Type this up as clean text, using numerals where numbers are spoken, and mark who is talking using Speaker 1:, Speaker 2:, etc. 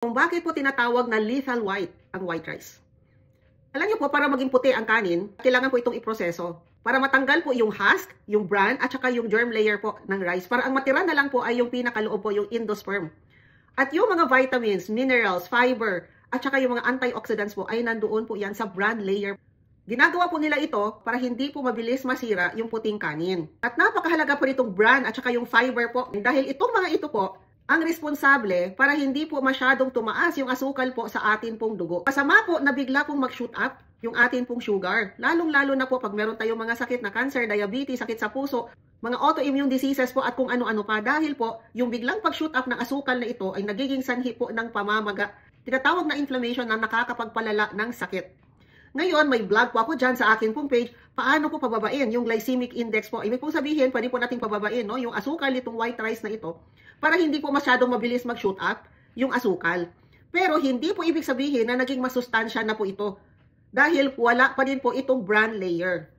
Speaker 1: Kung bakit po tinatawag na lethal white ang white rice. Alam niyo po, para maging puti ang kanin, kailangan po itong iproseso. Para matanggal po yung husk, yung bran, at saka yung germ layer po ng rice. Para ang matira na lang po ay yung pinakaloob po, yung endosperm. At yung mga vitamins, minerals, fiber, at saka yung mga antioxidants po ay nandoon po yan sa bran layer. Ginagawa po nila ito para hindi po mabilis masira yung puting kanin. At napakahalaga po nitong bran at saka yung fiber po. Dahil itong mga ito po, ang responsable para hindi po masyadong tumaas yung asukal po sa atin pong dugo. Masama po na bigla pong mag-shoot up yung atin pong sugar. Lalong-lalo na po pag meron tayong mga sakit na cancer, diabetes, sakit sa puso, mga autoimmune diseases po at kung ano-ano pa. Dahil po, yung biglang pag-shoot up ng asukal na ito ay nagiging sanhi po ng pamamaga. Tinatawag na inflammation na nakakapagpalala ng sakit. Ngayon, may vlog po ako dyan sa akin pong page, paano po pababain yung glycemic index po. Ibig pong sabihin, pwede po nating pababain no? Yung asukal nitong white rice na ito para hindi po masyadong mabilis mag-shoot up yung asukal. Pero hindi po ibig sabihin na naging masustansya na po ito dahil wala pa din po itong bran layer.